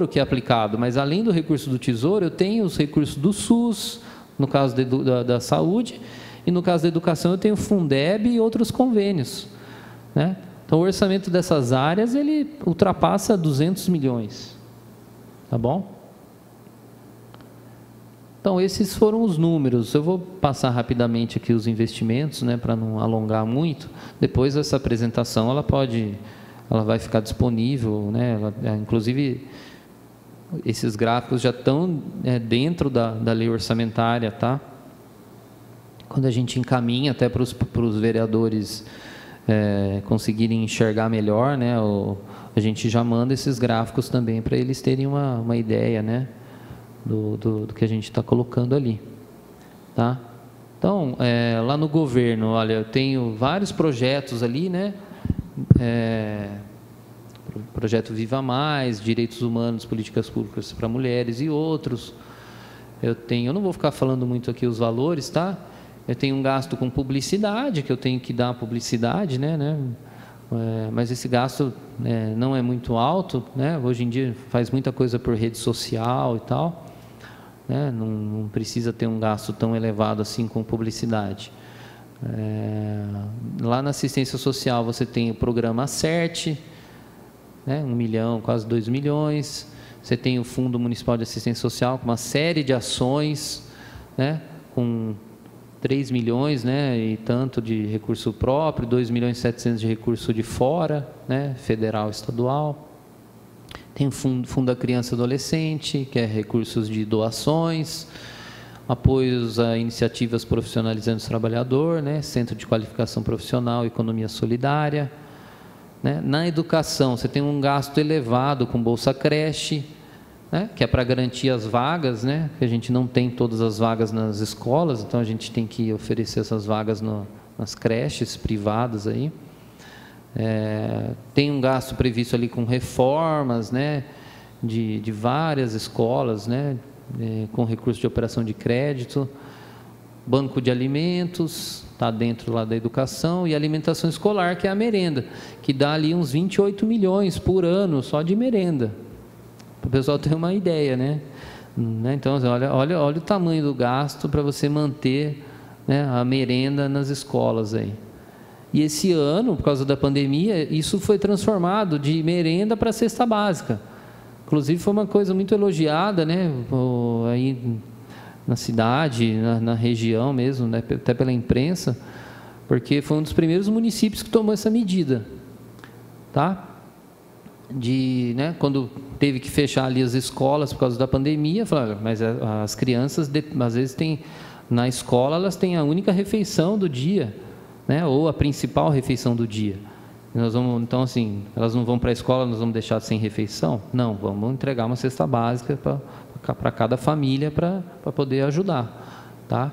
Speaker 2: que é aplicado. Mas, além do recurso do Tesouro, eu tenho os recursos do SUS, no caso da saúde, e no caso da educação eu tenho o Fundeb e outros convênios, né? Então, o orçamento dessas áreas, ele ultrapassa 200 milhões. Tá bom? Então, esses foram os números. Eu vou passar rapidamente aqui os investimentos, né, para não alongar muito. Depois, essa apresentação, ela vai ficar disponível, né? Inclusive, esses gráficos já estão dentro da lei orçamentária, tá? Quando a gente encaminha até para os vereadores conseguirem enxergar melhor, né? A gente já manda esses gráficos também para eles terem uma ideia, né? Do que a gente está colocando ali, tá? Então, lá no governo, olha, eu tenho vários projetos ali, né? Projeto Viva Mais, Direitos Humanos, Políticas Públicas para Mulheres e outros. Eu não vou ficar falando muito aqui os valores, tá? Eu tenho um gasto com publicidade, que eu tenho que dar publicidade, né? Mas esse gasto não é muito alto, né? Hoje em dia faz muita coisa por rede social e tal, né? Não precisa ter um gasto tão elevado assim com publicidade. Lá na assistência social você tem o programa Acerte, né? 1 milhão, quase 2 milhões. Você tem o Fundo Municipal de Assistência Social com uma série de ações, né? Com 3 milhões, né, e tanto de recurso próprio, 2 milhões e 700 de recurso de fora, né, federal e estadual. Tem o Fundo da Criança e Adolescente, que é recursos de doações, apoios a iniciativas profissionalizando o trabalhador, né, Centro de Qualificação Profissional e Economia Solidária. Né. Na educação, você tem um gasto elevado com Bolsa Creche, né, que é para garantir as vagas, né, que a gente não tem todas as vagas nas escolas, então a gente tem que oferecer essas vagas nas creches privadas aí. Tem um gasto previsto ali com reformas, né, de várias escolas, né, com recurso de operação de crédito, banco de alimentos, está dentro lá da educação, e alimentação escolar, que é a merenda, que dá ali uns 28 milhões por ano só de merenda. Para o pessoal ter uma ideia, né? Então, olha o tamanho do gasto para você manter, né, a merenda nas escolas aí. E esse ano, por causa da pandemia, isso foi transformado de merenda para cesta básica. Inclusive, foi uma coisa muito elogiada, né? Aí na cidade, na região mesmo, né? Até pela imprensa, porque foi um dos primeiros municípios que tomou essa medida, tá? Né, quando teve que fechar ali as escolas por causa da pandemia, falaram, mas as crianças, às vezes, na escola, elas têm a única refeição do dia, né, ou a principal refeição do dia. Então, assim, elas não vão para a escola, nós vamos deixar sem refeição? Não, vamos entregar uma cesta básica para cada família para poder ajudar, tá?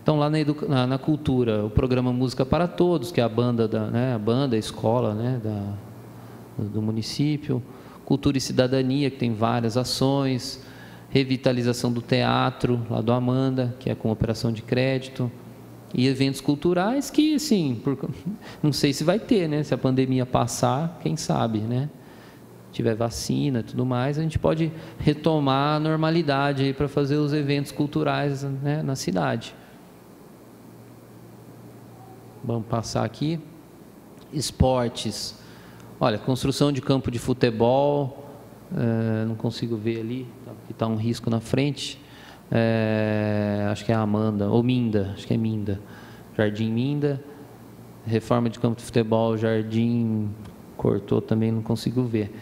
Speaker 2: Então, lá na cultura, o programa Música para Todos, que é a banda, a escola, né, do município. Cultura e Cidadania, que tem várias ações. Revitalização do teatro, lá do Amanda, que é com operação de crédito. E eventos culturais que, assim, não sei se vai ter, né? Se a pandemia passar, quem sabe, né? Tiver vacina e tudo mais, a gente pode retomar a normalidade aí para fazer os eventos culturais, né, na cidade. Vamos passar aqui. Esportes. Olha, construção de campo de futebol, não consigo ver ali, que está um risco na frente. Acho que é a Amanda, ou Minda, acho que é Minda. Jardim Minda. Reforma de campo de futebol, Jardim cortou também, não consigo ver,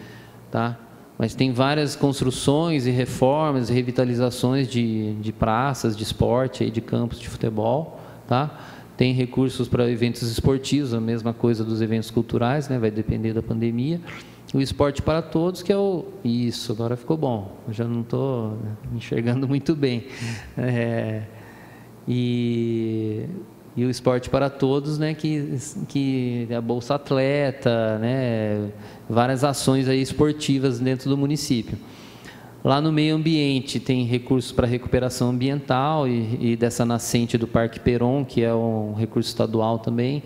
Speaker 2: tá? Mas tem várias construções e reformas e revitalizações de praças, de esporte, aí, de campos de futebol, tá? Tem recursos para eventos esportivos, a mesma coisa dos eventos culturais, né? Vai depender da pandemia. O esporte para todos, que é o... Isso, agora ficou bom. Eu já não estou enxergando muito bem. E o esporte para todos, né, que a Bolsa Atleta, né, várias ações aí esportivas dentro do município. Lá no meio ambiente tem recursos para recuperação ambiental e dessa nascente do Parque Peron, que é um recurso estadual também.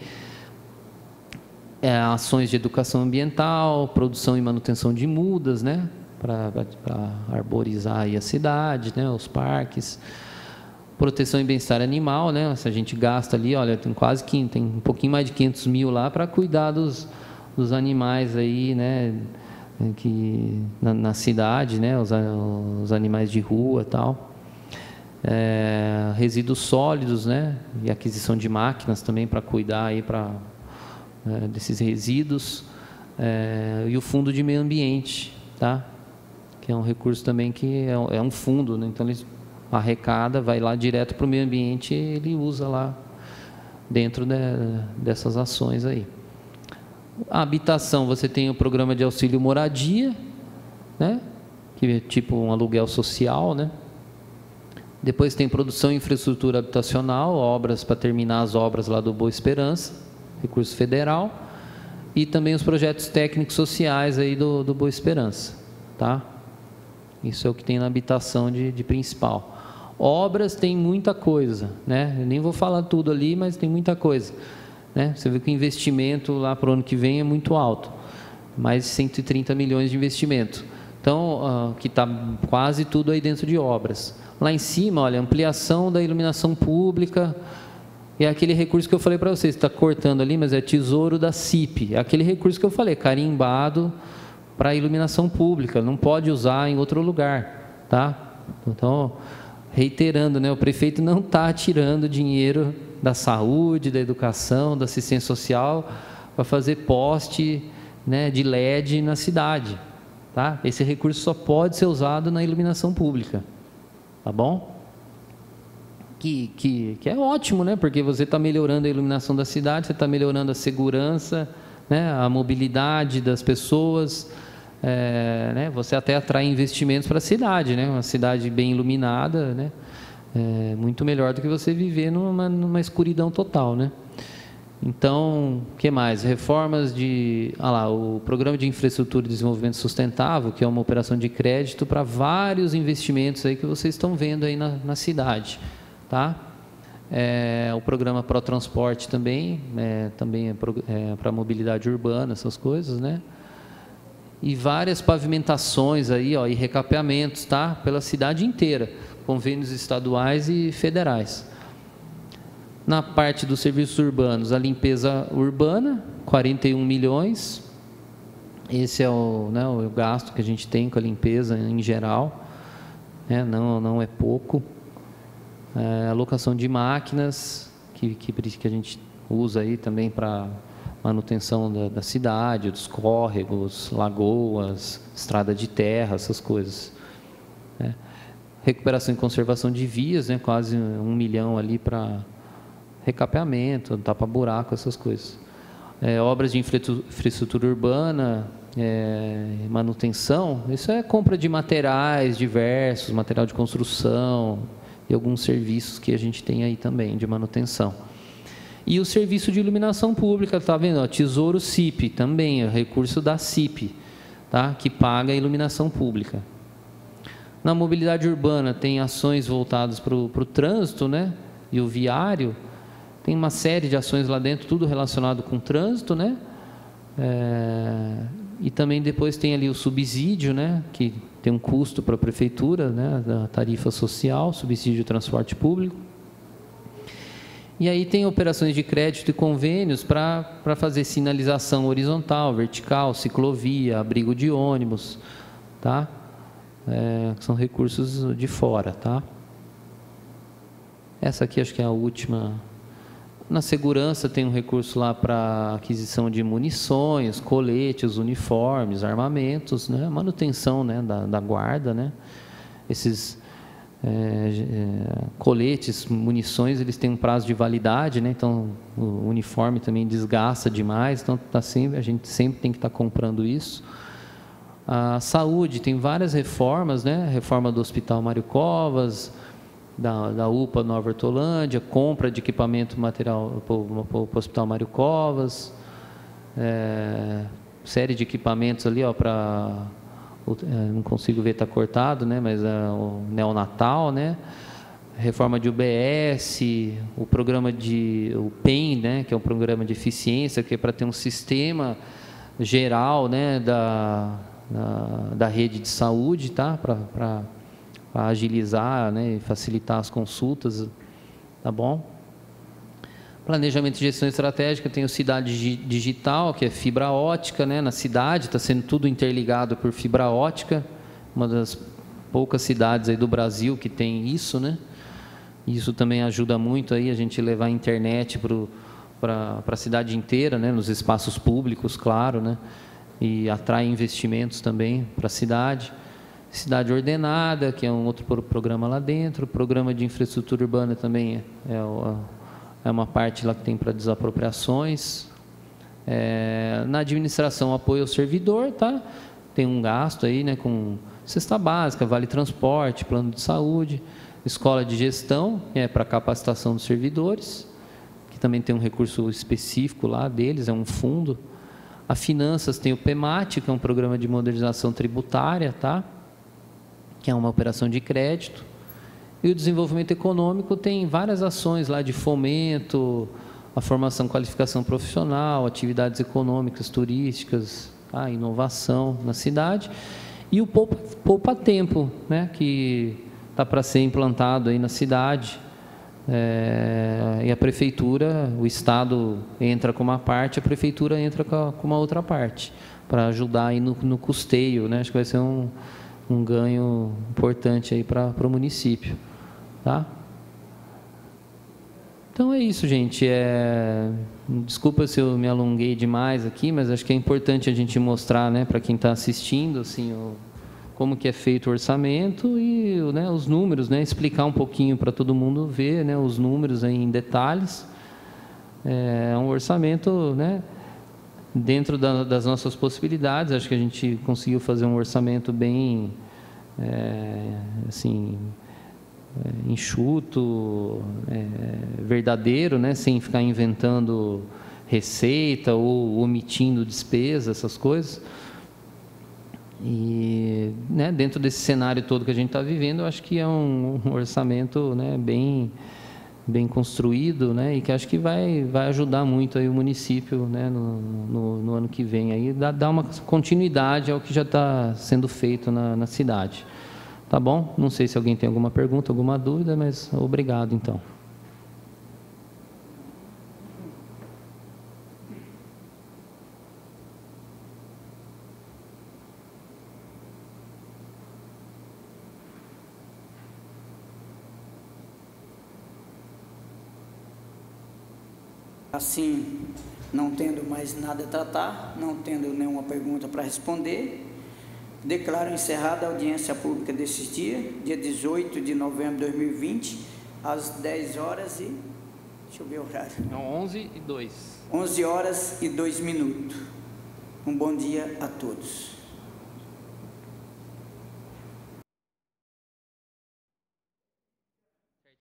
Speaker 2: Ações de educação ambiental, produção e manutenção de mudas, né, para arborizar aí a cidade, né, os parques. Proteção e bem-estar animal, né? Se a gente gasta ali, olha, tem um pouquinho mais de 500 mil lá para cuidar dos animais aí, né? Que na cidade, né? Os animais de rua, tal. Resíduos sólidos, né? E aquisição de máquinas também para cuidar aí desses resíduos. E o fundo de meio ambiente, tá? Que é um recurso também que é um fundo, né? Então eles arrecada, vai lá direto para o meio ambiente e ele usa lá dentro dessas ações aí. A habitação, você tem o programa de auxílio moradia, né? Que é tipo um aluguel social, né? Depois tem produção e infraestrutura habitacional, obras para terminar as obras lá do Boa Esperança, recurso federal, e também os projetos técnicos sociais aí do Boa Esperança, tá? Isso é o que tem na habitação de principal. Obras tem muita coisa, né? Eu nem vou falar tudo ali, mas tem muita coisa, né? Você vê que o investimento lá para o ano que vem é muito alto, mais de 130 milhões de investimento. Então, que está quase tudo aí dentro de obras. Lá em cima, olha, ampliação da iluminação pública, é aquele recurso que eu falei para vocês, está cortando ali, mas é tesouro da CIP, é aquele recurso que eu falei, carimbado para iluminação pública, não pode usar em outro lugar, tá? Então, reiterando, né, o prefeito não está tirando dinheiro da saúde, da educação, da assistência social para fazer poste, né, de LED na cidade, tá? Esse recurso só pode ser usado na iluminação pública, tá bom? Que é ótimo, né, porque você está melhorando a iluminação da cidade, você está melhorando a segurança, né, a mobilidade das pessoas, né, você até atrai investimentos para a cidade, né, uma cidade bem iluminada, né, muito melhor do que você viver numa escuridão total, né. Então, o que mais? Reformas o Programa de Infraestrutura e Desenvolvimento Sustentável, que é uma operação de crédito para vários investimentos aí que vocês estão vendo aí na cidade, tá? O programa ProTransporte também é para mobilidade urbana, essas coisas, né? E várias pavimentações aí, ó, e recapeamentos, tá? Pela cidade inteira, convênios estaduais e federais. Na parte dos serviços urbanos, a limpeza urbana, 41 milhões. Esse é o gasto que a gente tem com a limpeza em geral, né? Não é pouco. Alocação de máquinas, que a gente usa aí também para manutenção da cidade, dos córregos, lagoas, estrada de terra, essas coisas, né? Recuperação e conservação de vias, né? Quase 1 milhão ali para recapeamento, tapa-buraco, essas coisas. Obras de infraestrutura urbana, manutenção, isso é compra de materiais diversos, material de construção e alguns serviços que a gente tem aí também de manutenção. E o serviço de iluminação pública, tá vendo? Ó, Tesouro CIP, também é recurso da CIP, tá? Que paga a iluminação pública. Na mobilidade urbana tem ações voltadas para o trânsito, né? E o viário. Tem uma série de ações lá dentro, tudo relacionado com trânsito, né? E também depois tem ali o subsídio, né? Que tem um custo para a prefeitura, né? Da tarifa social, subsídio de transporte público. E aí tem operações de crédito e convênios para fazer sinalização horizontal, vertical, ciclovia, abrigo de ônibus, tá? São recursos de fora, tá? Essa aqui acho que é a última Na segurança tem um recurso lá para aquisição de munições, coletes, uniformes, armamentos, né? Manutenção, né, da guarda, né? Esses coletes, munições, eles têm um prazo de validade, né? Então o uniforme também desgasta demais, então a gente sempre tem que estar comprando isso. A saúde tem várias reformas, né? Reforma do Hospital Mário Covas, da UPA Nova Hortolândia, compra de equipamento material para o Hospital Mário Covas, série de equipamentos ali, ó, para não consigo ver, está cortado, né? Mas o neonatal, né? Reforma de UBS, o programa o PEN, né? Que é um programa de eficiência, que é para ter um sistema geral, né? Da rede de saúde, tá? Para agilizar, né? E facilitar as consultas, tá bom? Planejamento e gestão estratégica, tem o Cidade Digital, que é fibra ótica, né? Na cidade, está sendo tudo interligado por fibra ótica, uma das poucas cidades aí do Brasil que tem isso, né? Isso também ajuda muito aí a gente levar a internet para a cidade inteira, né? Nos espaços públicos, claro, né? E atrai investimentos também para a cidade. Cidade Ordenada, que é um outro programa lá dentro. O programa de infraestrutura urbana também é uma parte lá que tem para desapropriações. Na administração, apoio ao servidor, tá? Tem um gasto aí, né, com cesta básica, vale transporte, plano de saúde. Escola de gestão, para capacitação dos servidores, que também tem um recurso específico lá deles, é um fundo. A finanças tem o PEMAT, que é um programa de modernização tributária, tá? Que é uma operação de crédito. E o desenvolvimento econômico tem várias ações lá de fomento, a formação, qualificação profissional, atividades econômicas, turísticas, a inovação na cidade. E o Poupa Tempo, né, que está para ser implantado aí na cidade. E a prefeitura, o Estado entra com uma parte, a prefeitura entra com uma outra parte, para ajudar aí no custeio, né? Acho que vai ser um ganho importante aí para o município. Tá? Então é isso, gente. Desculpa se eu me alonguei demais aqui, mas acho que é importante a gente mostrar, né, para quem está assistindo, assim, como que é feito o orçamento e, né, os números, né, explicar um pouquinho para todo mundo ver, né, os números aí em detalhes. É um orçamento, né, dentro das nossas possibilidades. Acho que a gente conseguiu fazer um orçamento bem, assim, enxuto, verdadeiro, né, sem ficar inventando receita ou omitindo despesa, essas coisas. E, né, dentro desse cenário todo que a gente está vivendo, eu acho que é um orçamento, né, bem construído, né, e que acho que vai ajudar muito aí o município, né, no ano que vem, aí dar uma continuidade ao que já está sendo feito na cidade. Tá bom? Não sei se alguém tem alguma pergunta, alguma dúvida, mas obrigado, então.
Speaker 1: Assim, não tendo mais nada a tratar, não tendo nenhuma pergunta para responder, declaro encerrada a audiência pública desse dia 18 de novembro de 2020, às 10 horas e... Deixa eu ver o horário.
Speaker 2: Não, 11h02.
Speaker 1: 11 horas e 2 minutos. Um bom dia a todos.